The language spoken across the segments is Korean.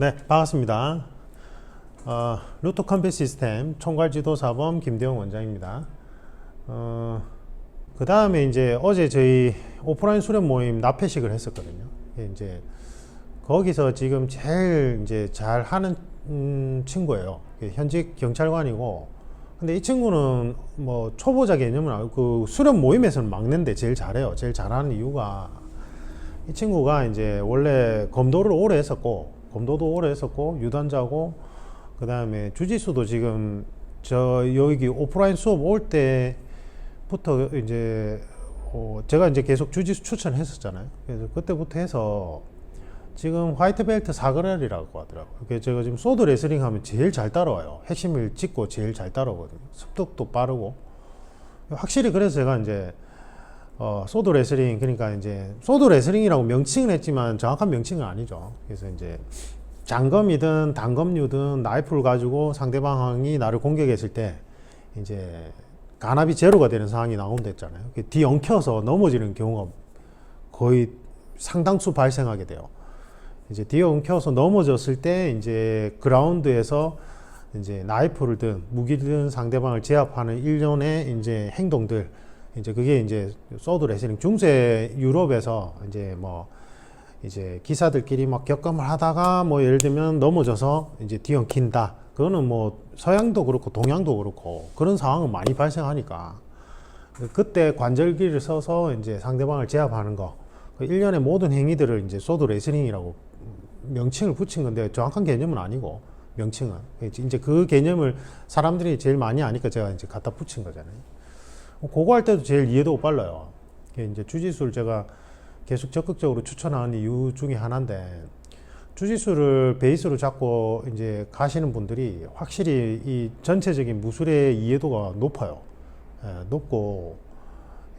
네, 반갑습니다. 루트 컴퓨터 시스템 총괄지도사범 김대웅 원장입니다. 그 다음에 이제 어제 저희 오프라인 수련 모임 납회식을 했었거든요. 이제 거기서 지금 제일 이제 잘 하는 친구예요. 현직 경찰관이고, 근데 이 친구는 뭐 초보자 개념은 아니고 그 수련 모임에서는 막내인데 제일 잘해요. 제일 잘하는 이유가 이 친구가 이제 원래 검도를 오래 했었고, 검도도 오래 했었고, 유단자고, 그 다음에 주짓수도 지금 저 여기 오프라인 수업 올 때부터 이제 제가 이제 계속 주짓수 추천했었잖아요. 그래서 그때부터 해서 지금 화이트 벨트 사그랄이라고 하더라고요. 그게 제가 지금 소드 레슬링 하면 제일 잘 따라와요. 핵심을 짚고 제일 잘 따라오거든요. 습득도 빠르고. 확실히 그래서 제가 이제 소드 레슬링, 그러니까 이제 소드 레슬링이라고 명칭은 했지만 정확한 명칭은 아니죠. 그래서 이제 장검이든 단검류든 나이프를 가지고 상대방이 나를 공격했을 때 이제 간압이 제로가 되는 상황이 나온다 했잖아요. 뒤엉켜서 넘어지는 경우가 거의 상당수 발생하게 돼요. 이제 뒤엉켜서 넘어졌을 때 이제 그라운드에서 이제 나이프를 든 무기를 든 상대방을 제압하는 일련의 이제 행동들, 이제 그게 이제 소드 레슬링, 중세 유럽에서 이제 뭐 이제 기사들끼리 막 격감을 하다가 뭐 예를 들면 넘어져서 이제 뒤엉킨다. 그거는 뭐 서양도 그렇고 동양도 그렇고 그런 상황은 많이 발생하니까 그때 관절기를 써서 이제 상대방을 제압하는 거, 그 일련의 모든 행위들을 이제 소드 레슬링이라고 명칭을 붙인 건데 정확한 개념은 아니고 명칭은 이제 그 개념을 사람들이 제일 많이 아니까 제가 이제 갖다 붙인 거잖아요. 그거 할 때도 제일 이해도가 빨라요. 이제 주짓수를 제가 계속 적극적으로 추천하는 이유 중에 하나인데, 주짓수를 베이스로 잡고 이제 가시는 분들이 확실히 이 전체적인 무술의 이해도가 높아요. 높고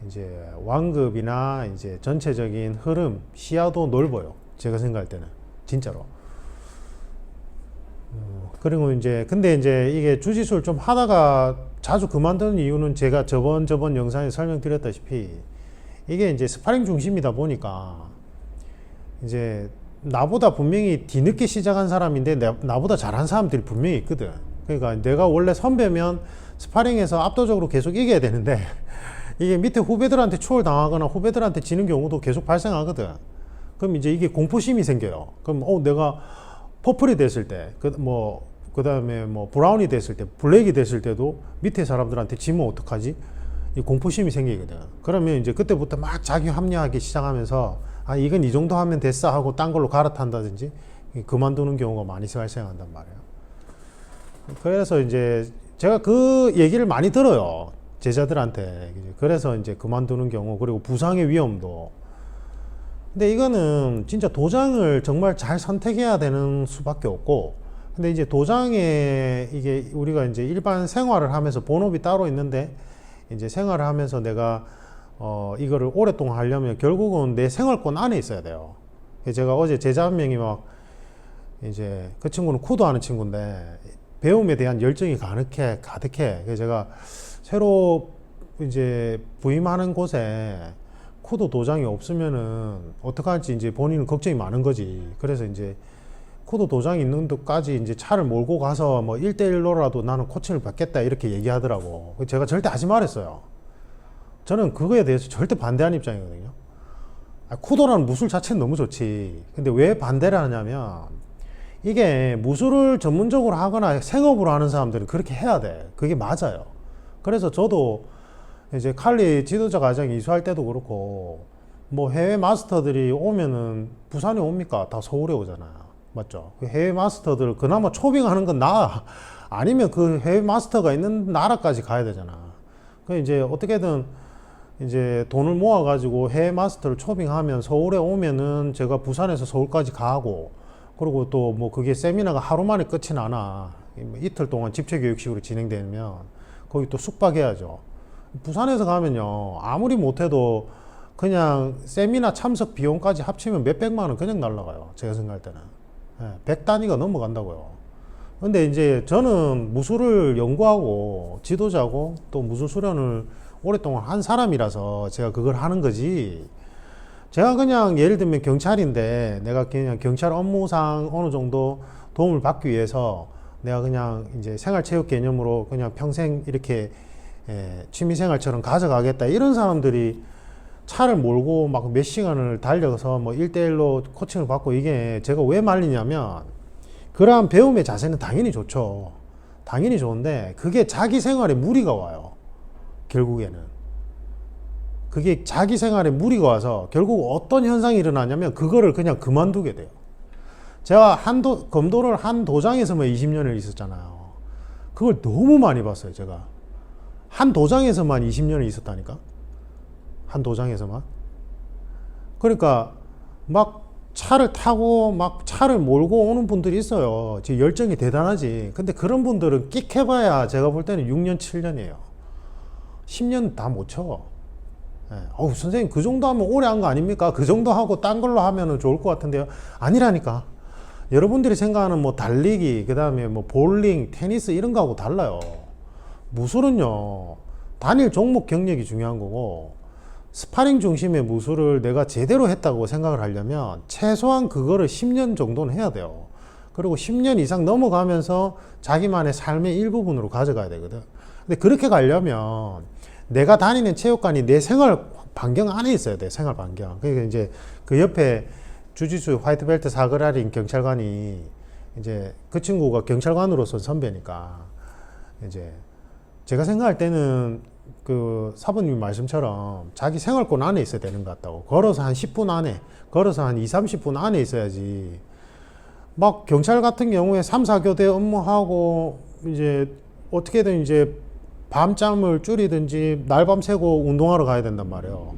이제 완급이나 이제 전체적인 흐름, 시야도 넓어요. 제가 생각할 때는 진짜로. 그리고 이제 근데 이제 이게 주짓수를 좀 하다가 자주 그만두는 이유는 제가 저번 영상에 설명드렸다시피 이게 이제 스파링 중심이다 보니까 이제 나보다 분명히 뒤늦게 시작한 사람인데 나보다 잘한 사람들이 분명히 있거든. 그러니까 내가 원래 선배면 스파링에서 압도적으로 계속 이겨야 되는데 이게 밑에 후배들한테 추월당하거나 후배들한테 지는 경우도 계속 발생하거든. 그럼 이제 이게 공포심이 생겨요. 그럼 내가 퍼플이 됐을 때, 그 다음에 뭐 브라운이 됐을 때, 블랙이 됐을 때도 밑에 사람들한테 지면 어떡하지? 이 공포심이 생기거든. 그러면 이제 그때부터 막 자기 합리화하기 시작하면서 이건 이 정도 하면 됐어 하고 딴 걸로 갈아탄다든지 그만두는 경우가 많이 발생한단 말이에요. 그래서 이제 제가 그 얘기를 많이 들어요. 제자들한테. 그래서 이제 그만두는 경우, 그리고 부상의 위험도. 근데 이거는 진짜 도장을 정말 잘 선택해야 되는 수밖에 없고, 근데 이제 도장에 이게 우리가 이제 일반 생활을 하면서 본업이 따로 있는데 이제 생활을 하면서 내가 이거를 오랫동안 하려면 결국은 내 생활권 안에 있어야 돼요. 제가 어제 제자 한 명이 막 이제 그 친구는 쿠도 하는 친구인데 배움에 대한 열정이 가득해. 그래서 제가 새로 이제 부임하는 곳에 쿠도 도장이 없으면은 어떡할지 이제 본인은 걱정이 많은 거지. 그래서 이제 쿠도 도장이 있는 데까지 이제 차를 몰고 가서 뭐 1대1로라도 나는 코칭을 받겠다 이렇게 얘기하더라고. 제가 절대 하지 말았어요. 저는 그거에 대해서 절대 반대하는 입장이거든요. 쿠도라는 무술 자체는 너무 좋지. 근데 왜 반대를 하냐면 이게 무술을 전문적으로 하거나 생업으로 하는 사람들은 그렇게 해야 돼. 그게 맞아요. 그래서 저도 이제 칼리 지도자 과정 이수할 때도 그렇고 뭐 해외 마스터들이 오면은 부산에 옵니까? 다 서울에 오잖아요. 맞죠? 그 해외 마스터들 그나마 초빙하는 건 나아. 아니면 그 해외 마스터가 있는 나라까지 가야 되잖아. 그 이제 어떻게든 이제 돈을 모아가지고 해외 마스터를 초빙하면 서울에 오면은 제가 부산에서 서울까지 가고, 그리고 또 뭐 그게 세미나가 하루 만에 끝이 나나 이틀 동안 집체교육식으로 진행되면 거기 또 숙박해야죠. 부산에서 가면요 아무리 못해도 그냥 세미나 참석 비용까지 합치면 몇백만 원 그냥 날라가요. 제가 생각할 때는 100단위가 넘어간다고요. 근데 이제 저는 무술을 연구하고 지도자고 또 무술 수련을 오랫동안 한 사람이라서 제가 그걸 하는 거지, 제가 그냥 예를 들면 경찰인데 내가 그냥 경찰 업무상 어느 정도 도움을 받기 위해서 내가 그냥 이제 생활체육 개념으로 그냥 평생 이렇게 취미생활처럼 가져가겠다 이런 사람들이 차를 몰고 막 몇 시간을 달려서 뭐 1대1로 코칭을 받고 이게 제가 왜 말리냐면 그러한 배움의 자세는 당연히 좋죠. 당연히 좋은데 그게 자기 생활에 무리가 와요. 결국에는. 그게 자기 생활에 무리가 와서 결국 어떤 현상이 일어나냐면 그거를 그냥 그만두게 돼요. 제가 검도를 한 도장에서만 20년을 있었잖아요. 그걸 너무 많이 봤어요, 제가. 한 도장에서만 20년을 있었다니까? 한 도장에서만. 그러니까 막 차를 타고 막 차를 몰고 오는 분들이 있어요. 지금 열정이 대단하지. 근데 그런 분들은 끽 해봐야 제가 볼 때는 6년, 7년이에요. 10년 다 못 쳐. 어우, 선생님, 그 정도 하면 오래 한 거 아닙니까? 그 정도 하고 딴 걸로 하면 좋을 것 같은데요. 아니라니까. 여러분들이 생각하는 뭐 달리기, 그 다음에 뭐 볼링, 테니스 이런 거하고 달라요. 무술은요, 단일 종목 경력이 중요한 거고, 스파링 중심의 무술을 내가 제대로 했다고 생각을 하려면 최소한 그거를 10년 정도는 해야 돼요. 그리고 10년 이상 넘어가면서 자기만의 삶의 일부분으로 가져가야 되거든. 근데 그렇게 가려면 내가 다니는 체육관이 내 생활 반경 안에 있어야 돼. 생활 반경. 그러니까 이제 그 옆에 주짓수 화이트벨트 사그라린 경찰관이 이제 그 친구가 경찰관으로서 선배니까 이제 제가 생각할 때는 그 사부님 말씀처럼 자기 생활권 안에 있어야 되는 것 같다고. 걸어서 한 10분 안에, 걸어서 한 2, 30분 안에 있어야지. 막 경찰 같은 경우에 3, 4교대 업무하고 이제 어떻게든 이제 밤잠을 줄이든지 날밤 새고 운동하러 가야 된단 말이에요.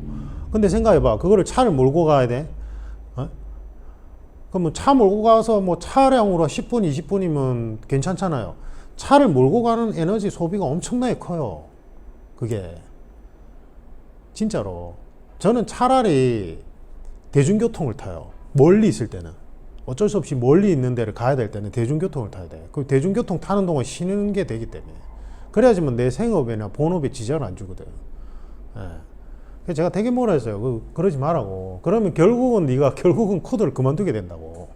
근데 생각해봐. 그거를 차를 몰고 가야 돼? 어? 그럼 차 몰고 가서 뭐 차량으로 10분, 20분이면 괜찮잖아요. 차를 몰고 가는 에너지 소비가 엄청나게 커요. 그게. 진짜로. 저는 차라리 대중교통을 타요. 멀리 있을 때는. 어쩔 수 없이 멀리 있는 데를 가야 될 때는 대중교통을 타야 돼. 그 대중교통 타는 동안 쉬는 게 되기 때문에. 그래야지만 내 생업이나 본업에 지장을 안 주거든. 그래서 제가 되게 뭐라 했어요. 그러지 말라고. 그러면 결국은 네가 결국은 코드를 그만두게 된다고.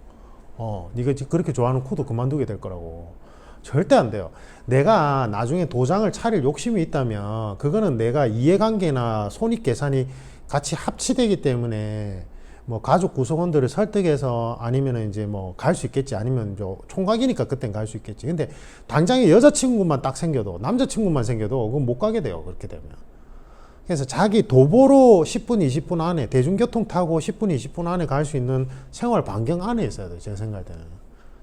네가 그렇게 좋아하는 코드 그만두게 될 거라고. 절대 안 돼요. 내가 나중에 도장을 차릴 욕심이 있다면 그거는 내가 이해관계나 손익계산이 같이 합치되기 때문에 뭐 가족 구성원들을 설득해서 아니면 이제 뭐 갈 수 있겠지. 아니면 총각이니까 그땐 갈 수 있겠지. 근데 당장에 여자친구만 딱 생겨도 남자친구만 생겨도 그건 못 가게 돼요. 그렇게 되면. 그래서 자기 도보로 10분, 20분 안에 대중교통 타고 10분, 20분 안에 갈 수 있는 생활 반경 안에 있어야 돼요. 제가 생각할 때는.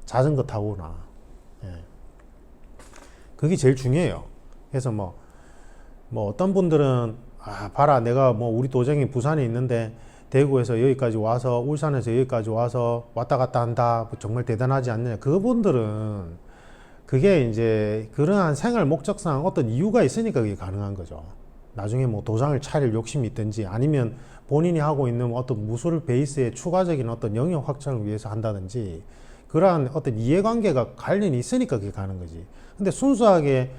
자전거 타고나. 예. 그게 제일 중요해요. 그래서 뭐 어떤 분들은 봐라 내가 뭐 우리 도정이 부산에 있는데 대구에서 여기까지 와서 울산에서 여기까지 와서 왔다 갔다 한다. 정말 대단하지 않느냐. 그분들은 그게 이제 그러한 생활 목적상 어떤 이유가 있으니까 그게 가능한 거죠. 나중에 뭐 도장을 차릴 욕심이 있든지 아니면 본인이 하고 있는 어떤 무술 베이스의 추가적인 어떤 영역 확장을 위해서 한다든지 그러한 어떤 이해관계가 관련이 있으니까 그게 가는 거지. 근데 순수하게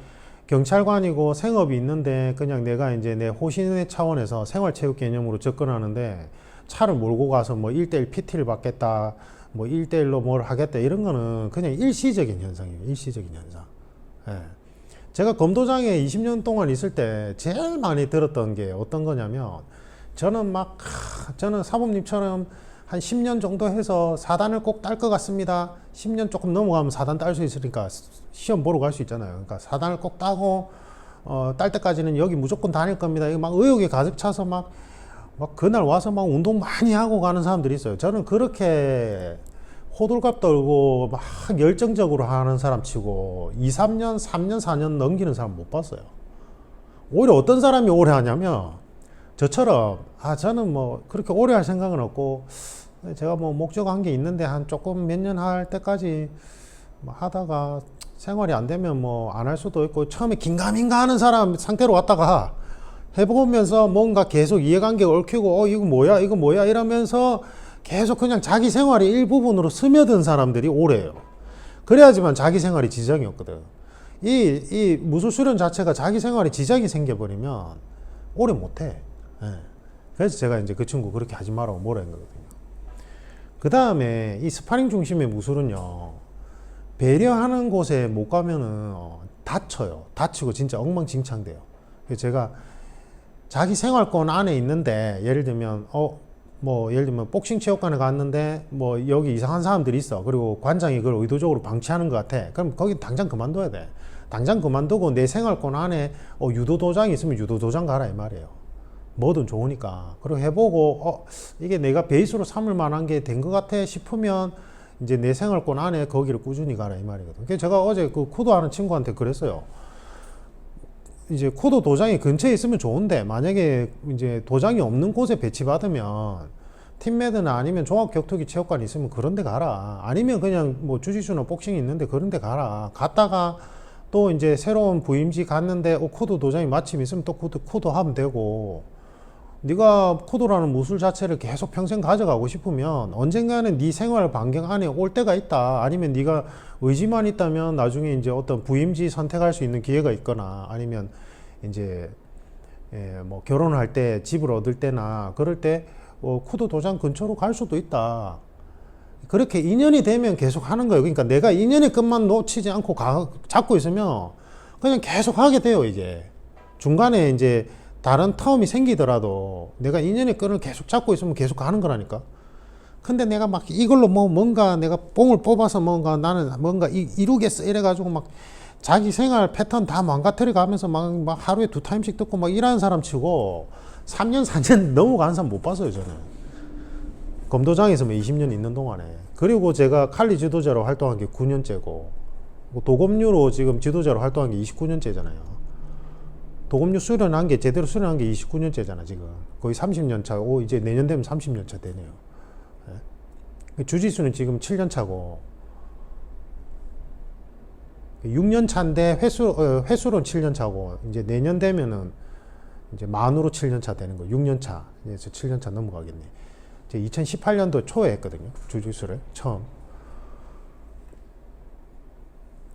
경찰관이고 생업이 있는데 그냥 내가 이제 내 호신의 차원에서 생활체육 개념으로 접근하는데 차를 몰고 가서 뭐 1대1 PT를 받겠다, 뭐 1대1로 뭘 하겠다 이런 거는 그냥 일시적인 현상이에요. 일시적인 현상. 예. 제가 검도장에 20년 동안 있을 때 제일 많이 들었던 게 어떤 거냐면 저는 사범님처럼 한 10년 정도 해서 4단을 꼭 딸 것 같습니다. 10년 조금 넘어가면 4단 딸 수 있으니까 시험 보러 갈 수 있잖아요. 그러니까 4단을 꼭 따고 딸 때까지는 여기 무조건 다닐 겁니다. 이거 막 의욕이 가득 차서 막 그날 와서 막 운동 많이 하고 가는 사람들이 있어요. 저는 그렇게 호들갑 떨고 막 열정적으로 하는 사람 치고 2, 3년, 3년, 4년 넘기는 사람 못 봤어요. 오히려 어떤 사람이 오래 하냐면 저처럼 저는 뭐 그렇게 오래 할 생각은 없고 제가 뭐 목적한 게 있는데 한 조금 몇 년 할 때까지 뭐 하다가 생활이 안 되면 뭐 안 할 수도 있고 처음에 긴가민가 하는 사람 상태로 왔다가 해보면서 뭔가 계속 이해관계가 얽히고 이거 뭐야 이러면서 계속 그냥 자기 생활의 일부분으로 스며든 사람들이 오래요. 그래야지만 자기 생활이 지장이 없거든. 이 무술 수련 자체가 자기 생활에 지장이 생겨버리면 오래 못해. 예. 그래서 제가 이제 그 친구 그렇게 하지 말라고 뭐라 한 거거든요. 그 다음에 이 스파링 중심의 무술은요, 배려하는 곳에 못 가면은 다쳐요. 다치고 진짜 엉망진창돼요. 그래서 제가 자기 생활권 안에 있는데, 예를 들면 예를 들면 복싱 체육관에 갔는데 뭐 여기 이상한 사람들이 있어. 그리고 관장이 그걸 의도적으로 방치하는 것 같아. 그럼 거기 당장 그만둬야 돼. 당장 그만두고 내 생활권 안에 유도 도장이 있으면 유도 도장 가라 이 말이에요. 뭐든 좋으니까. 그리고 해보고 이게 내가 베이스로 삼을 만한 게 된 것 같아 싶으면 이제 내 생활권 안에 거기를 꾸준히 가라 이 말이거든. 그래서 제가 어제 그 쿠도 하는 친구한테 그랬어요. 이제 쿠도 도장이 근처에 있으면 좋은데, 만약에 이제 도장이 없는 곳에 배치받으면 팀매드나 아니면 종합격투기 체육관이 있으면 그런 데 가라. 아니면 그냥 뭐 주짓수나 복싱이 있는데 그런 데 가라. 갔다가 또 이제 새로운 부임지 갔는데 쿠도 도장이 마침 있으면 또 쿠도 하면 되고, 네가 쿠도라는 무술 자체를 계속 평생 가져가고 싶으면 언젠가는 네 생활 반경 안에 올 때가 있다. 아니면 네가 의지만 있다면 나중에 이제 어떤 부임지 선택할 수 있는 기회가 있거나, 아니면 이제 뭐 결혼을 할 때 집을 얻을 때나 그럴 때 쿠도 도장 근처로 갈 수도 있다. 그렇게 인연이 되면 계속 하는 거예요. 그러니까 내가 인연의 끝만 놓치지 않고 잡고 있으면 그냥 계속 하게 돼요. 이게 중간에 이제 다른 텀이 생기더라도 내가 인연의 끈을 계속 잡고 있으면 계속 가는 거라니까. 근데 내가 막 이걸로 뭔가 내가 뽕을 뽑아서 나는 뭔가 이루겠어 이래가지고 막 자기 생활 패턴 다 망가뜨려 가면서 막 하루에 2타임씩 듣고 막 이러는 사람 치고 3년 4년 넘어가는 사람 못 봤어요. 저는 검도장에서 20년 있는 동안에. 그리고 제가 칼리 지도자로 활동한 게 9년째고 도검류로 지금 지도자로 활동한 게 29년째잖아요. 도검류 수련한 게 제대로 수련한 게 29년째잖아. 지금 거의 30년 차. 이제 내년 되면 30년 차 되네요. 주짓수는 지금 7년 차고 6년 차인데 횟수로는 7년 차고, 이제 내년 되면은 이제 만으로 7년 차 되는 거. 6년 차. 이제 7년 차 넘어가겠네. 제 2018년도 초에 했거든요. 주짓수를 처음.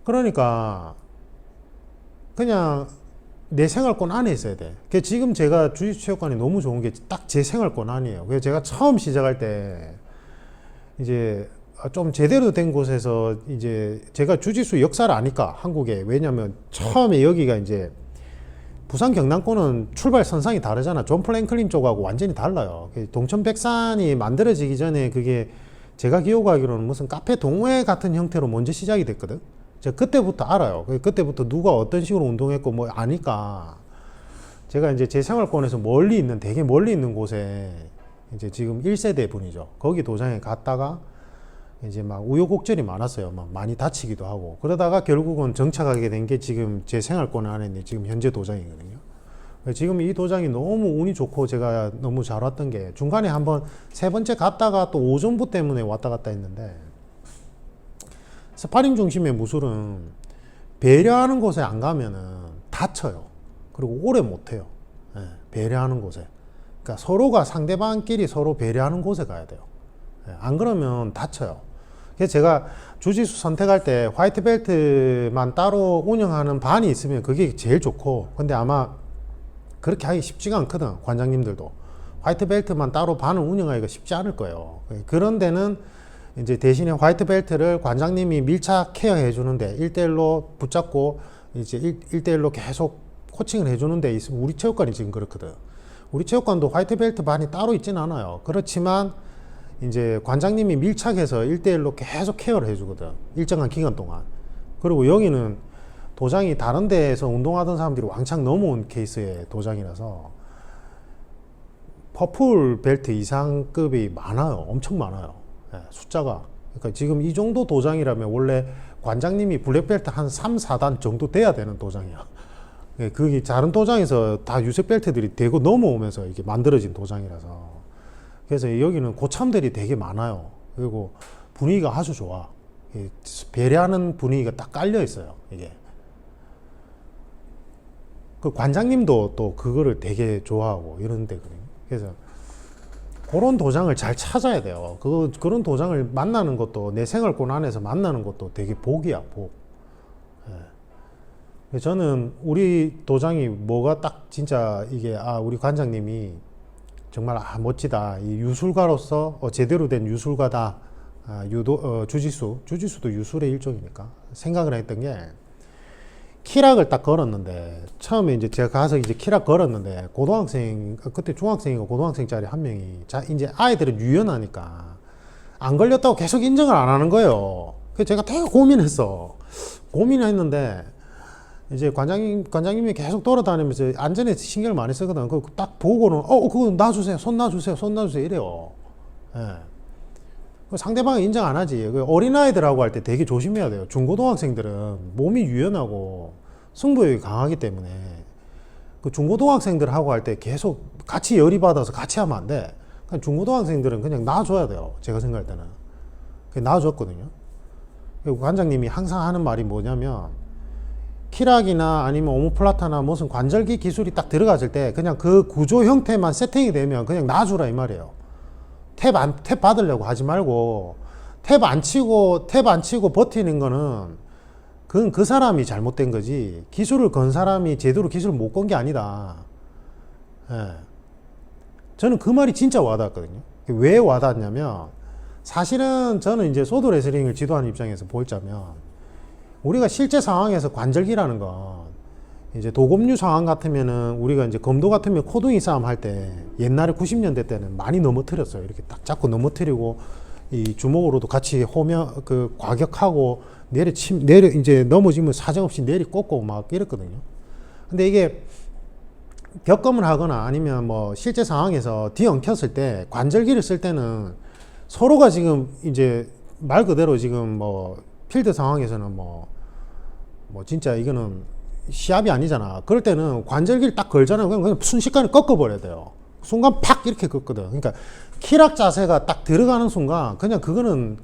그러니까 그냥 내 생활권 안에 있어야 돼. 지금 제가 주짓수 체육관이 너무 좋은 게 딱 제 생활권 안이에요. 그래서 제가 처음 시작할 때 이제 좀 제대로 된 곳에서 이제 제가 주짓수 역사를 아니까 한국에, 왜냐면 처음에 여기가 이제 부산 경남권은 출발 선상이 다르잖아. 존 플랭클린 쪽하고 완전히 달라요. 동천백산이 만들어지기 전에 그게 제가 기억하기로는 무슨 카페 동호회 같은 형태로 먼저 시작이 됐거든. 제가 그때부터 알아요. 그때부터 누가 어떤 식으로 운동했고 뭐 아니까 제가 이제 제 생활권에서 멀리 있는, 되게 멀리 있는 곳에 이제 지금 1세대 분이죠. 거기 도장에 갔다가 이제 막 우여곡절이 많았어요. 막 많이 다치기도 하고. 그러다가 결국은 정착하게 된 게 지금 제 생활권 안에 있는 지금 현재 도장이거든요. 지금 이 도장이 너무 운이 좋고 제가 너무 잘 왔던 게, 중간에 한번 3번째 갔다가 또 오전부 때문에 왔다 갔다 했는데, 스파링 중심의 무술은 배려하는 곳에 안 가면은 다쳐요. 그리고 오래 못 해요. 배려하는 곳에. 그러니까 서로가, 상대방끼리 서로 배려하는 곳에 가야 돼요. 안 그러면 다쳐요. 그래서 제가 주짓수 선택할 때 화이트 벨트만 따로 운영하는 반이 있으면 그게 제일 좋고, 근데 아마 그렇게 하기 쉽지가 않거든. 관장님들도 화이트 벨트만 따로 반을 운영하기가 쉽지 않을 거예요. 그런 데는 이제 대신에 화이트 벨트를 관장님이 밀착 케어해 주는데, 1대1로 붙잡고 이제 1대1로 계속 코칭을 해 주는 데 있으면, 우리 체육관이 지금 그렇거든. 우리 체육관도 화이트 벨트 반이 따로 있지는 않아요. 그렇지만 이제 관장님이 밀착해서 1대1로 계속 케어를 해주거든. 일정한 기간 동안. 그리고 여기는 도장이 다른 데에서 운동하던 사람들이 왕창 넘어온 케이스의 도장이라서 퍼플 벨트 이상급이 많아요. 엄청 많아요. 숫자가. 그러니까 지금 이 정도 도장이라면 원래 관장님이 블랙벨트 한 3, 4단 정도 돼야 되는 도장이야. 그게 다른 도장에서 다 유색 벨트들이 되고 넘어오면서 이게 만들어진 도장이라서. 그래서 여기는 고참들이 되게 많아요. 그리고 분위기가 아주 좋아. 배려하는 분위기가 딱 깔려 있어요. 이게. 그 관장님도 또 그거를 되게 좋아하고 이런 데거든요. 그래서 그런 도장을 잘 찾아야 돼요. 그런 도장을 만나는 것도, 내 생활권 안에서 만나는 것도 되게 복이야, 복. 저는 우리 도장이 뭐가 딱 진짜 이게, 우리 관장님이 정말 멋지다. 이 유술가로서 제대로 된 유술가다. 주짓수도 유술의 일종이니까 생각을 했던 게 키락을 딱 걸었는데 처음에 이제 제가 가서 이제 키락 걸었는데 고등학생 그때 중학생이고 고등학생짜리 한 명이 이제 아이들은 유연하니까 안 걸렸다고 계속 인정을 안 하는 거예요. 그래서 제가 되게 고민했는데 이제 관장님이 계속 돌아다니면서 안전에 신경을 많이 쓰거든. 그 딱 보고는 그거 놔주세요. 손 놔주세요. 이래요. 예. 상대방이 인정 안 하지. 어린아이들하고 할 때 되게 조심해야 돼요. 중고등학생들은 몸이 유연하고 승부욕이 강하기 때문에 그 중고등학생들하고 할 때 계속 같이 열이 받아서 같이 하면 안 돼. 그냥 중고등학생들은 그냥 놔줘야 돼요. 제가 생각할 때는. 놔줬거든요. 그리고 관장님이 항상 하는 말이 뭐냐면 키락이나 아니면 오모플라타나 무슨 관절기 기술이 딱 들어갔을 때 그냥 그 구조 형태만 세팅이 되면 그냥 놔주라 이 말이에요. 탭 받으려고 하지 말고 탭 안 치고 버티는 거는 그건 그 사람이 잘못된 거지 기술을 건 사람이 제대로 기술을 못 건 게 아니다. 예. 저는 그 말이 진짜 와닿았거든요. 왜 와닿았냐면 사실은 저는 이제 소드 레슬링을 지도하는 입장에서 보자면 우리가 실제 상황에서 관절기라는 건 이제 도검류 상황 같으면은 우리가 이제 검도 같으면 코둥이 싸움 할 때 옛날에 90년대 때는 많이 넘어뜨렸어요. 이렇게 딱 잡고 넘어뜨리고 이 주먹으로도 같이 과격하고 이제 넘어지면 사정없이 내리 꽂고 막 이랬거든요. 근데 이게 격검을 하거나 아니면 뭐 실제 상황에서 뒤엉켰을 때 관절기를 쓸 때는 서로가 지금 이제 말 그대로 지금 뭐 필드 상황에서는 뭐 진짜 이거는 시합이 아니잖아. 그럴 때는 관절기를 딱 걸잖아요. 그냥 순식간에 꺾어버려야 돼요. 순간 팍 이렇게 꺾거든. 그러니까 키락 자세가 딱 들어가는 순간 그냥 그거는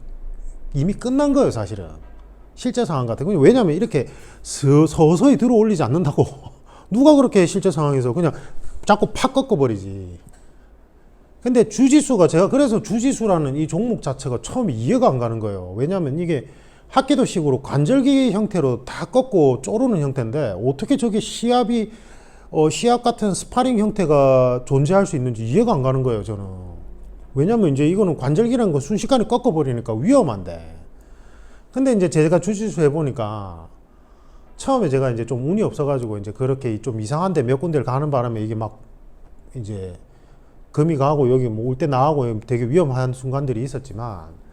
이미 끝난 거예요, 사실은. 실제 상황 같은 경우. 왜냐면 이렇게 서서히 들어 올리지 않는다고. 누가 그렇게 실제 상황에서 그냥 자꾸 팍 꺾어버리지. 근데 주짓수가 제가 그래서 주짓수라는 이 종목 자체가 처음에 이해가 안 가는 거예요. 왜냐면 이게 합기도식으로 관절기 형태로 다 꺾고 쪼르는 형태인데 어떻게 저게 시합 같은 스파링 형태가 존재할 수 있는지 이해가 안 가는 거예요, 저는. 왜냐면 이제 이거는 관절기라는 거 순식간에 꺾어버리니까 위험한데. 근데 이제 제가 주짓수 해보니까 처음에 제가 이제 좀 운이 없어가지고 이제 그렇게 좀 이상한데 몇 군데를 가는 바람에 이게 막 이제 금이 가고 여기 뭐 올 때 나가고 되게 위험한 순간들이 있었지만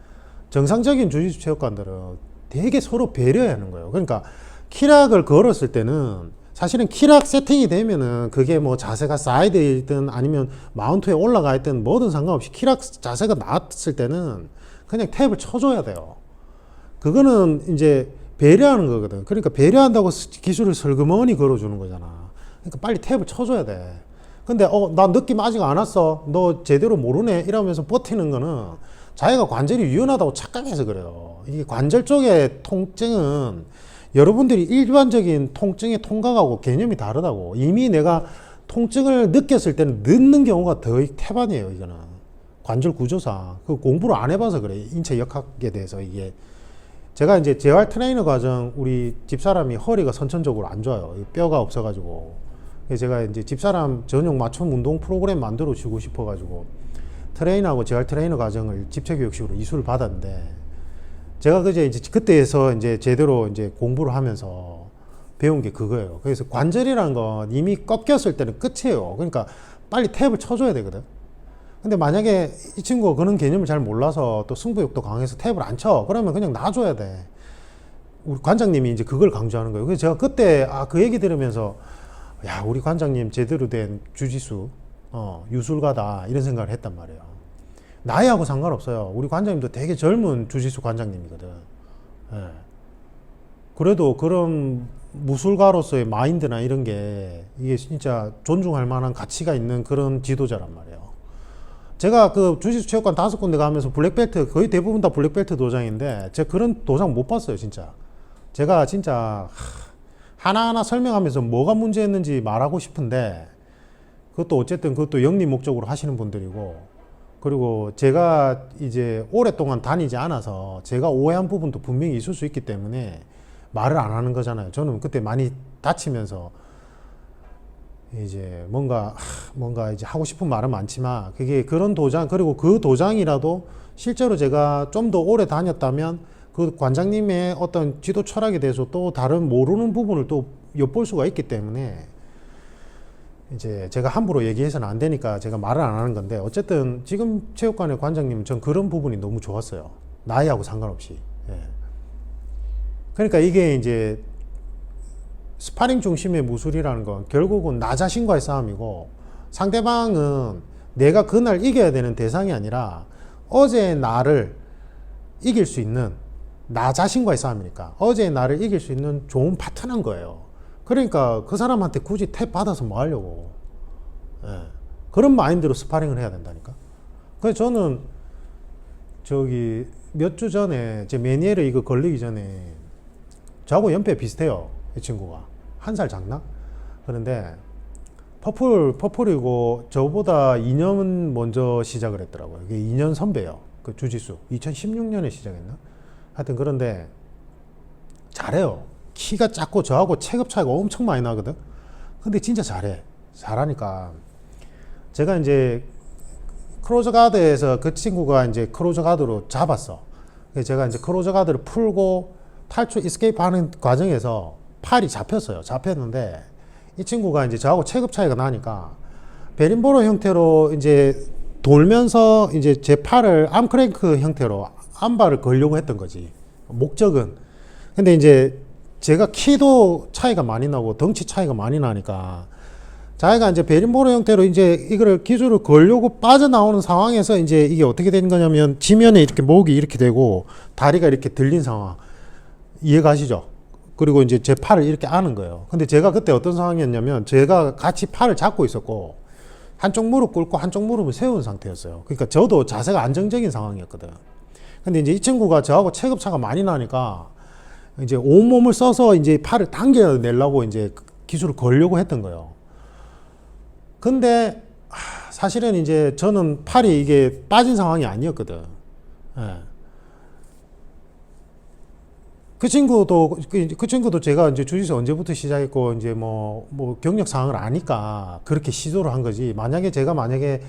정상적인 주짓수 체육관들은 되게 서로 배려하는 거예요. 그러니까 키락을 걸었을 때는 사실은 키락 세팅이 되면은 그게 뭐 자세가 사이드이든 아니면 마운트에 올라가 있든 뭐든 상관없이 키락 자세가 나왔을 때는 그냥 탭을 쳐줘야 돼요. 그거는 이제 배려하는 거거든. 그러니까 배려한다고 기술을 슬그머니 걸어주는 거잖아. 그러니까 빨리 탭을 쳐줘야 돼. 근데 나 느낌 아직 안 왔어. 너 제대로 모르네. 이러면서 버티는 거는 자기가 관절이 유연하다고 착각해서 그래요. 이게 관절 쪽의 통증은 여러분들이 일반적인 통증의 통각하고 개념이 다르다고. 이미 내가 통증을 느꼈을 때는 늦는 경우가 더 태반이에요. 이거는 관절 구조상 그 공부를 안 해봐서 그래. 인체 역학에 대해서. 이게 제가 이제 재활 트레이너 과정 우리 집사람이 허리가 선천적으로 안 좋아요. 뼈가 없어가지고. 제가 이제 집사람 전용 맞춤 운동 프로그램 만들어 주고 싶어가지고 트레이너하고 재활 트레이너 과정을 집체교육식으로 이수를 받았는데 제가 그때에서 이제 제대로 이제 공부를 하면서 배운 게 그거예요. 그래서 관절이라는 건 이미 꺾였을 때는 끝이에요. 그러니까 빨리 탭을 쳐줘야 되거든. 근데 만약에 이 친구가 그런 개념을 잘 몰라서 또 승부욕도 강해서 탭을 안 쳐. 그러면 그냥 놔줘야 돼. 우리 관장님이 이제 그걸 강조하는 거예요. 그래서 제가 그때 그 얘기 들으면서 야, 우리 관장님 제대로 된 주짓수 유술가다 이런 생각을 했단 말이에요. 나이하고 상관없어요. 우리 관장님도 되게 젊은 주짓수 관장님이거든. 예. 그래도 그런 무술가로서의 마인드나 이런 게 이게 진짜 존중할 만한 가치가 있는 그런 지도자란 말이에요. 제가 그 주짓수 체육관 5군데 가면서 블랙벨트 거의 대부분 다 블랙벨트 도장인데 제가 그런 도장 못 봤어요, 진짜. 제가 진짜 하나하나 설명하면서 뭐가 문제였는지 말하고 싶은데 그것도 어쨌든 그것도 영리 목적으로 하시는 분들이고 그리고 제가 이제 오랫동안 다니지 않아서 제가 오해한 부분도 분명히 있을 수 있기 때문에 말을 안 하는 거잖아요. 저는 그때 많이 다치면서 이제 뭔가 이제 하고 싶은 말은 많지만 그게 그런 도장, 그리고 그 도장이라도 실제로 제가 좀 더 오래 다녔다면 그 관장님의 어떤 지도 철학에 대해서 또 다른 모르는 부분을 또 엿볼 수가 있기 때문에 이제 제가 함부로 얘기해서는 안 되니까 제가 말을 안 하는 건데, 어쨌든 지금 체육관의 관장님은 전 그런 부분이 너무 좋았어요. 나이하고 상관없이. 예. 그러니까 이게 이제 스파링 중심의 무술이라는 건 결국은 나 자신과의 싸움이고, 상대방은 내가 그날 이겨야 되는 대상이 아니라 어제의 나를 이길 수 있는 나 자신과의 싸움이니까 어제의 나를 이길 수 있는 좋은 파트너인 거예요. 그러니까 그 사람한테 굳이 탭 받아서 뭐 하려고. 예. 그런 마인드로 스파링을 해야 된다니까. 그래서 저는 저기 몇 주 전에 제 메니에르 이거 걸리기 전에 저하고 연배 비슷해요. 이 친구가. 한 살 작나? 그런데 퍼플이고 저보다 2년 먼저 시작을 했더라고요. 이게 2년 선배예요. 그 주짓수. 2016년에 시작했나? 하여튼 그런데 잘해요. 키가 작고 저하고 체급 차이가 엄청 많이 나거든. 근데 진짜 잘하니까 제가 이제 크로저 가드에서 그 친구가 이제 크로저 가드로 잡았어. 그래서 제가 이제 크로저 가드를 풀고 탈출 이스케이프 하는 과정에서 팔이 잡혔는데 이 친구가 이제 저하고 체급 차이가 나니까 베린보로 형태로 이제 돌면서 이제 제 팔을 암크랭크 형태로 암발을 걸려고 했던 거지, 목적은. 근데 이제 제가 키도 차이가 많이 나고 덩치 차이가 많이 나니까 자기가 이제 베린보로 형태로 이제 이거를 기술을 걸려고 빠져나오는 상황에서 이제 이게 어떻게 되는 거냐면 지면에 이렇게 목이 이렇게 되고 다리가 이렇게 들린 상황, 이해가시죠? 그리고 이제 제 팔을 이렇게 아는 거예요. 근데 제가 그때 어떤 상황이었냐면 제가 같이 팔을 잡고 있었고 한쪽 무릎 꿇고 한쪽 무릎을 세운 상태였어요. 그러니까 저도 자세가 안정적인 상황이었거든. 근데 이제 이 친구가 저하고 체급 차가 많이 나니까 이제 온몸을 써서 이제 팔을 당겨내려고 이제 기술을 걸려고 했던 거예요. 근데 사실은 이제 저는 팔이 이게 빠진 상황이 아니었거든. 예. 그 친구도 제가 이제 주짓수 언제부터 시작했고 이제 뭐 경력 사항을 아니까 그렇게 시도를 한 거지. 제가 만약에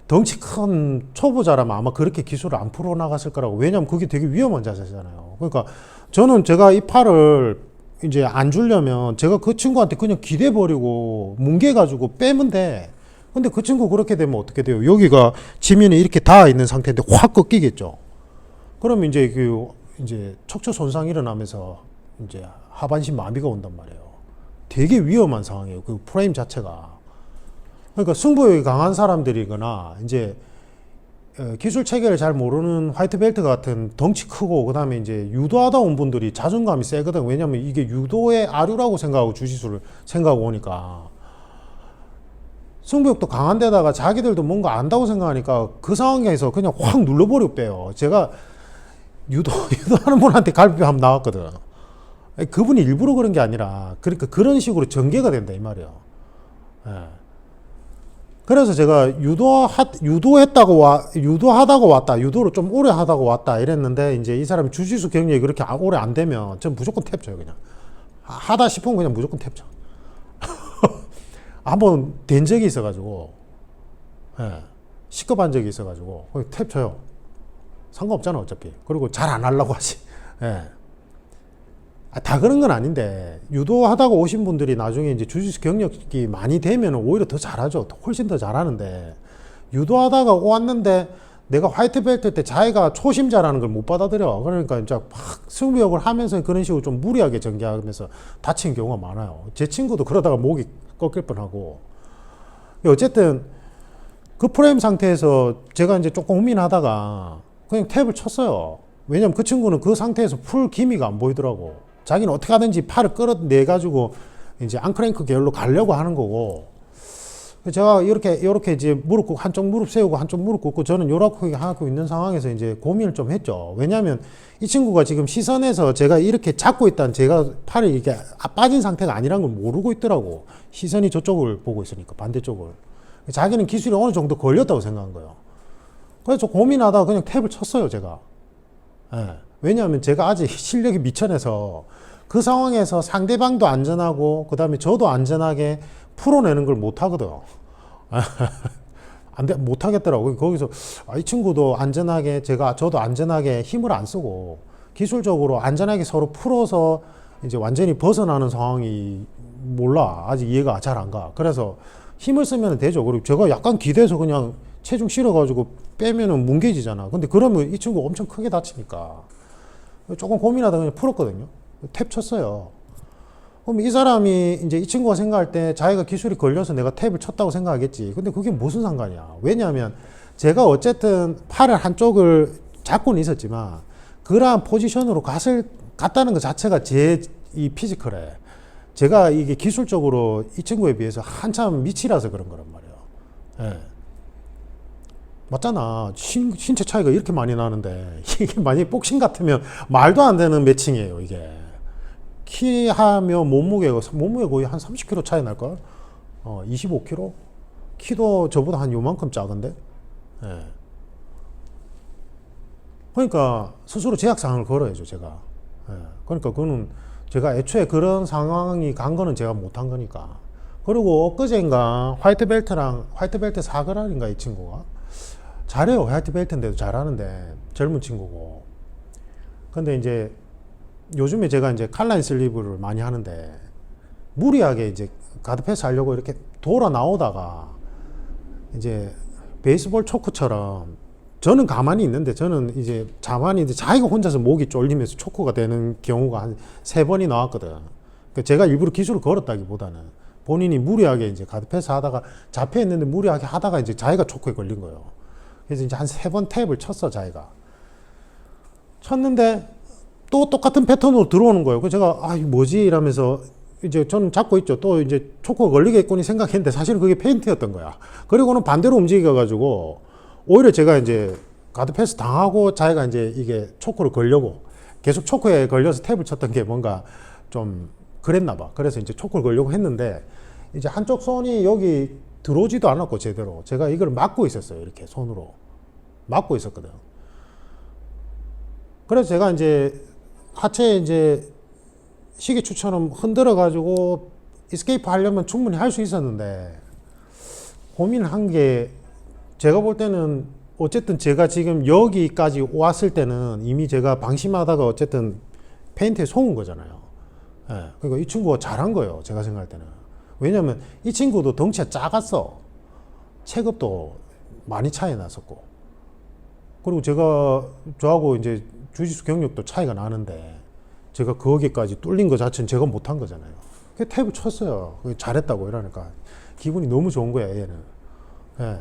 덩치 큰 초보자라면 아마 그렇게 기술을 안 풀어 나갔을 거라고. 왜냐면 그게 되게 위험한 자세잖아요. 그러니까 저는 제가 이 팔을 이제 안 주려면 제가 그 친구한테 그냥 기대버리고 뭉개가지고 빼면 돼. 근데 그 친구 그렇게 되면 어떻게 돼요? 여기가 지면이 이렇게 닿아 있는 상태인데 확 꺾이겠죠. 그러면 이제 척추 손상이 일어나면서 이제 하반신 마비가 온단 말이에요. 되게 위험한 상황이에요. 그 프레임 자체가. 그러니까 승부욕이 강한 사람들이거나 이제 기술 체계를 잘 모르는 화이트 벨트 같은 덩치 크고 그다음에 이제 유도하다 온 분들이 자존감이 세거든. 왜냐면 이게 유도의 아류라고 생각하고 주짓수를 생각하고 오니까 승부욕도 강한 데다가 자기들도 뭔가 안다고 생각하니까 그 상황에서 그냥 확 눌러버리고 빼요. 제가 유도하는 분한테 갈비뼈 한번 나왔거든. 그분이 일부러 그런 게 아니라 그러니까 그런 식으로 전개가 된다 이 말이에요. 예. 그래서 제가 유도하다고 왔다, 유도를 좀 오래 하다가 왔다 이랬는데 이제 이 사람이 주짓수 경력이 그렇게 오래 안 되면 전 무조건 탭 쳐요. 그냥 하다 싶으면 그냥 무조건 탭 쳐. 한번 된 적이 있어가지고, 예, 시급한 적이 있어가지고 탭 쳐요. 상관없잖아 어차피. 그리고 잘 안 하려고 하지. 예. 다 그런 건 아닌데 유도하다가 오신 분들이 나중에 이제 주짓수 경력이 많이 되면 오히려 더 잘하죠. 훨씬 더 잘하는데 유도하다가 왔는데 내가 화이트 벨트 때 자기가 초심자라는 걸 못 받아들여. 그러니까 이제 막 승부욕을 하면서 그런 식으로 좀 무리하게 전개하면서 다치는 경우가 많아요. 제 친구도 그러다가 목이 꺾일 뻔하고. 어쨌든 그 프레임 상태에서 제가 이제 조금 고민하다가 그냥 탭을 쳤어요. 왜냐면 그 친구는 그 상태에서 풀 기미가 안 보이더라고. 자기는 어떻게 하든지 팔을 끌어내 가지고 이제 앙크랭크 계열로 가려고 하는 거고, 제가 이렇게 이제 무릎 꿇고 한쪽 무릎 세우고 한쪽 무릎 꿇고 저는 요렇게 하고 있는 상황에서 이제 고민을 좀 했죠. 왜냐하면 이 친구가 지금 시선에서 제가 이렇게 잡고 있다는, 제가 팔이 이렇게 빠진 상태가 아니라는 걸 모르고 있더라고. 시선이 저쪽을 보고 있으니까, 반대쪽을. 자기는 기술이 어느 정도 걸렸다고 생각한 거예요. 그래서 고민하다가 그냥 탭을 쳤어요, 제가. 예. 왜냐하면 제가 아직 실력이 미천해서 그 상황에서 상대방도 안전하고 그 다음에 저도 안전하게 풀어내는 걸 못하거든. 안 돼, 못하겠더라고요. 거기서 이 친구도 안전하게 저도 안전하게 힘을 안 쓰고 기술적으로 안전하게 서로 풀어서 이제 완전히 벗어나는 상황이 몰라. 아직 이해가 잘 안 가. 그래서 힘을 쓰면 되죠. 그리고 제가 약간 기대서 그냥 체중 실어가지고 빼면은 뭉개지잖아. 근데 그러면 이 친구 엄청 크게 다치니까 조금 고민하다가 그냥 풀었거든요. 탭 쳤어요. 그럼 이 사람이 이제 이 친구가 생각할 때 자기가 기술이 걸려서 내가 탭을 쳤다고 생각하겠지. 근데 그게 무슨 상관이야. 왜냐하면 제가 어쨌든 팔을 한쪽을 잡고는 있었지만 그러한 포지션으로 갔다는 것 자체가 제 이 피지컬에 제가 이게 기술적으로 이 친구에 비해서 한참 미치라서 그런 거란 말이에요. 예. 맞잖아. 신체 차이가 이렇게 많이 나는데 이게 만약에 복싱 같으면 말도 안 되는 매칭이에요. 이게 키하며 몸무게 거의 한 30kg 차이 날걸. 25kg. 키도 저보다 한 요만큼 작은데. 예. 그러니까 스스로 제약사항을 걸어야죠. 제가. 예. 그러니까 그거는 제가 애초에 그런 상황이 간 거는 제가 못한 거니까. 그리고 엊그제인가 화이트 벨트 사그랄인가 이 친구가 잘해요. 화이트 벨트인데도 잘하는데 젊은 친구고. 근데 이제 요즘에 제가 이제 칼라인 슬리브를 많이 하는데 무리하게 이제 가드 패스 하려고 이렇게 돌아 나오다가 이제 베이스볼 초크처럼 저는 가만히 있는데 저는 이제 자기가 혼자서 목이 쫄리면서 초크가 되는 경우가 한 3번이 나왔거든. 그러니까 제가 일부러 기술을 걸었다기보다는 본인이 무리하게 이제 가드 패스 하다가 잡혀 있는데 무리하게 하다가 이제 자기가 초크에 걸린 거예요. 그래서 이제 한 3번 탭을 쳤어, 자기가. 쳤는데 또 똑같은 패턴으로 들어오는 거예요. 그래서 제가 이거 뭐지? 이러면서 이제 저는 잡고 있죠. 또 이제 초크가 걸리겠거니 생각했는데 사실은 그게 페인트였던 거야. 그리고는 반대로 움직여가지고 오히려 제가 이제 가드 패스 당하고 자기가 이제 이게 초크를 걸려고 계속 초크에 걸려서 탭을 쳤던 게 뭔가 좀 그랬나 봐. 그래서 이제 초크를 걸려고 했는데 이제 한쪽 손이 여기 들어오지도 않았고 제대로 제가 이걸 막고 있었어요. 이렇게 손으로 막고 있었거든. 그래서 제가 이제 하체에 이제 시계추처럼 흔들어 가지고 이스케이프 하려면 충분히 할 수 있었는데 고민한 게 제가 볼 때는 어쨌든 제가 지금 여기까지 왔을 때는 이미 제가 방심하다가 어쨌든 페인트에 속은 거잖아요. 예, 그러니까 이 친구가 잘한 거예요. 제가 생각할 때는. 왜냐면 이 친구도 덩치가 작았어. 체급도 많이 차이 났었고. 그리고 저하고 이제 주짓수 경력도 차이가 나는데 제가 거기까지 뚫린 것 자체는 제가 못한 거잖아요. 그 탭을 쳤어요. 잘했다고 이러니까 기분이 너무 좋은 거야, 얘는. 예.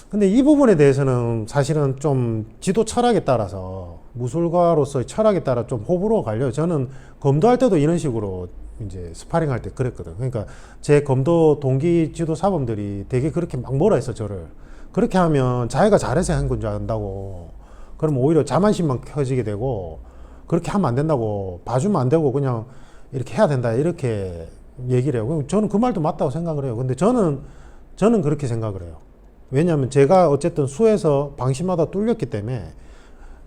근데 이 부분에 대해서는 사실은 좀 지도 철학에 따라서 무술가로서의 철학에 따라 좀 호불호가 갈려요. 저는 검도할 때도 이런 식으로 이제 스파링 할 때 그랬거든. 그러니까 제 검도 동기 지도 사범들이 되게 그렇게 막 뭐라 했어, 저를. 그렇게 하면 자기가 잘해서 한 건 줄 안다고. 그럼 오히려 자만심만 켜지게 되고 그렇게 하면 안 된다고. 봐주면 안 되고 그냥 이렇게 해야 된다. 이렇게 얘기를 해요. 저는 그 말도 맞다고 생각을 해요. 근데 저는 그렇게 생각을 해요. 왜냐하면 제가 어쨌든 수에서 방심하다 뚫렸기 때문에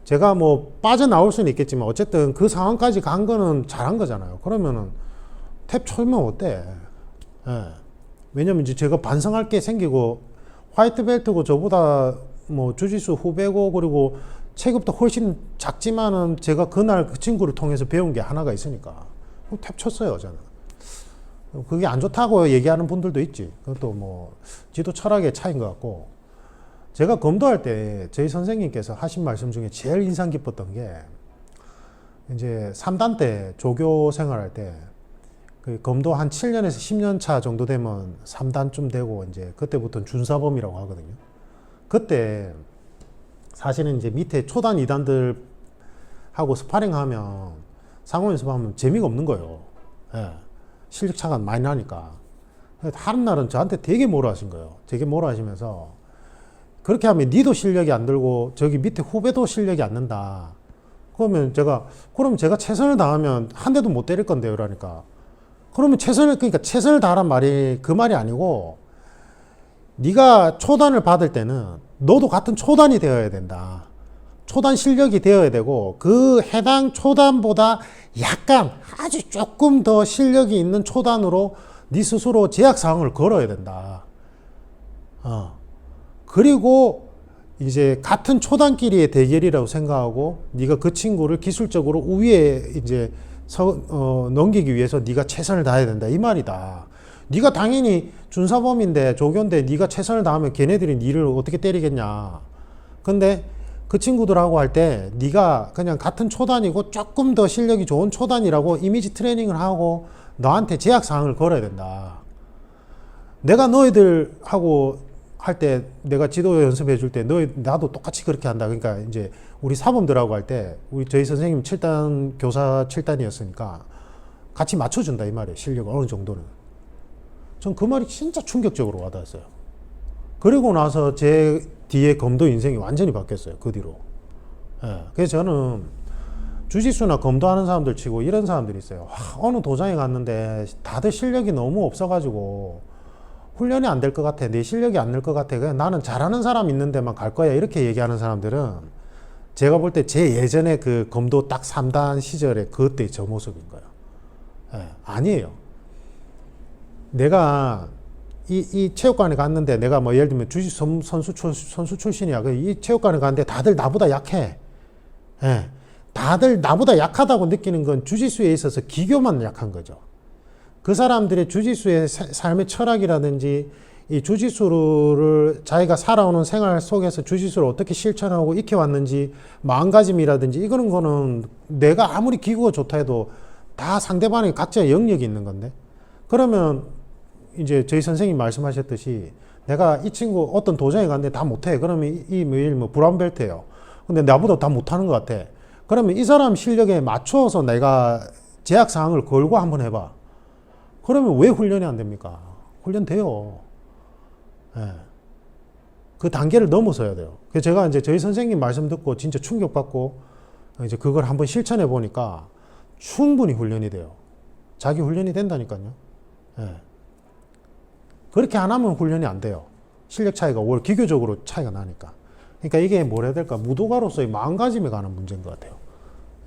제가 뭐 빠져나올 수는 있겠지만 어쨌든 그 상황까지 간 거는 잘한 거잖아요. 그러면은 탭 쳐면 어때? 예. 왜냐면 이제 제가 반성할 게 생기고 화이트 벨트고 저보다 뭐 주짓수 후배고 그리고 체급도 훨씬 작지만은 제가 그날 그 친구를 통해서 배운 게 하나가 있으니까 탭 쳤어요, 저는. 그게 안 좋다고 얘기하는 분들도 있지. 그것도 뭐 지도 철학의 차이인 것 같고 제가 검도할 때 저희 선생님께서 하신 말씀 중에 제일 인상 깊었던 게 이제 3단 때 조교 생활할 때 그 검도 한 7년에서 10년 차 정도 되면 3단쯤 되고 이제 그때부터는 준사범이라고 하거든요. 그때 사실은 이제 밑에 초단 2단들 하고 스파링 하면 상호 연습하면 재미가 없는 거예요. 예. 실력 차가 많이 나니까. 하는 날은 저한테 되게 뭐라 하신 거예요. 되게 뭐라 하시면서 그렇게 하면 니도 실력이 안 들고 저기 밑에 후배도 실력이 안 는다. 그러면 제가 최선을 다하면 한 대도 못 때릴 건데요. 그러니까. 그러면 그러니까 최선을 다하란 말이 그 말이 아니고 네가 초단을 받을 때는 너도 같은 초단이 되어야 된다. 초단 실력이 되어야 되고 그 해당 초단보다 약간 아주 조금 더 실력이 있는 초단으로 네 스스로 제약사항을 걸어야 된다. 그리고 이제 같은 초단끼리의 대결이라고 생각하고 네가 그 친구를 기술적으로 우위에 이제 넘기기 위해서 네가 최선을 다해야 된다 이 말이다. 네가 당연히 준사범인데 조교인데 네가 최선을 다하면 걔네들이 네를 어떻게 때리겠냐. 근데 그 친구들하고 할 때 네가 그냥 같은 초단이고 조금 더 실력이 좋은 초단이라고 이미지 트레이닝을 하고 너한테 제약사항을 걸어야 된다. 내가 너희들하고 할 때 내가 지도 연습해 줄 때 나도 똑같이 그렇게 한다. 그러니까 이제 우리 사범들하고 할 때 저희 선생님 7단 교사 7단이었으니까 같이 맞춰준다 이 말이에요. 실력 어느 정도는. 전 그 말이 진짜 충격적으로 와닿았어요. 그리고 나서 제 뒤에 검도 인생이 완전히 바뀌었어요. 그 뒤로. 예. 그래서 저는 주짓수나 검도 하는 사람들 치고 이런 사람들이 있어요. 어느 도장에 갔는데 다들 실력이 너무 없어가지고 훈련이 안 될 것 같아. 내 실력이 안 늘 것 같아. 그냥 나는 잘하는 사람 있는 데만 갈 거야. 이렇게 얘기하는 사람들은 제가 볼 때 제 예전에 그 검도 딱 3단 시절에 그때 저 모습인 거예요. 예, 아니에요. 내가 이 체육관에 갔는데 내가 뭐 예를 들면 주짓수 선수 출신이야. 이 체육관에 갔는데 다들 나보다 약해. 예, 다들 나보다 약하다고 느끼는 건 주짓수에 있어서 기교만 약한 거죠. 그 사람들의 주짓수의 삶의 철학이라든지 이 주짓수를 자기가 살아오는 생활 속에서 주짓수를 어떻게 실천하고 익혀왔는지 마음가짐이라든지 이거는 거는 내가 아무리 기구가 좋다 해도 다 상대방의 각자의 영역이 있는 건데 그러면 이제 저희 선생님 말씀하셨듯이 내가 이 친구 어떤 도장에 갔는데 다 못해. 그러면 이 매일 뭐 브라운 벨트예요. 근데 나보다 다 못하는 것 같아. 그러면 이 사람 실력에 맞춰서 내가 제약사항을 걸고 한번 해봐. 그러면 왜 훈련이 안 됩니까? 훈련 돼요. 예. 그 단계를 넘어서야 돼요. 그래서 제가 이제 저희 선생님 말씀 듣고 진짜 충격받고 이제 그걸 한번 실천해 보니까 충분히 훈련이 돼요. 자기 훈련이 된다니까요. 예. 그렇게 안 하면 훈련이 안 돼요. 실력 차이가 오히려 기교적으로 차이가 나니까. 그러니까 이게 뭘 해야 될까? 무도가로서의 마음가짐에 관한 문제인 것 같아요.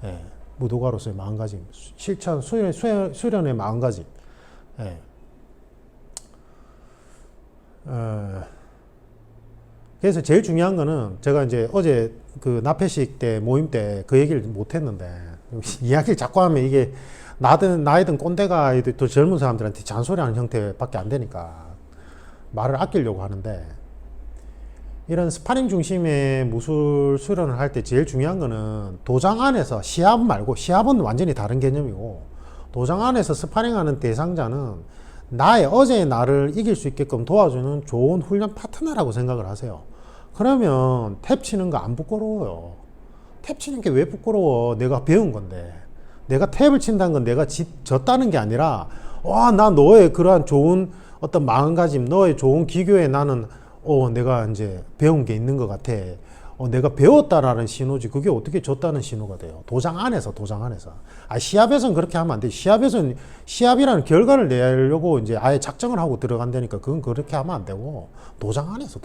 예. 무도가로서의 마음가짐. 실천, 수련의 마음가짐. 예. 그래서 제일 중요한 거는 제가 이제 어제 그 나폐식 때 모임 때 그 얘기를 못 했는데 이야기를 자꾸 하면 이게 나이든 꼰대가 또 젊은 사람들한테 잔소리하는 형태밖에 안 되니까 말을 아끼려고 하는데 이런 스파링 중심의 무술 수련을 할 때 제일 중요한 거는 도장 안에서 시합 말고 시합은 완전히 다른 개념이고 도장 안에서 스파링하는 대상자는 나의 어제의 나를 이길 수 있게끔 도와주는 좋은 훈련 파트너라고 생각을 하세요. 그러면 탭 치는 거 안 부끄러워요. 탭 치는 게 왜 부끄러워? 내가 배운 건데. 내가 탭을 친다는 건 내가 졌다는 게 아니라 와, 나 너의 그러한 좋은 어떤 마음가짐, 너의 좋은 기교에 나는 내가 이제 배운 게 있는 것 같아. 내가 배웠다라는 신호지. 그게 어떻게 졌다는 신호가 돼요. 도장 안에서. 시합에서는 그렇게 하면 안 돼. 시합에서는 시합이라는 결과를 내려고 이제 아예 작정을 하고 들어간다니까 그건 그렇게 하면 안 되고 도장 안에서.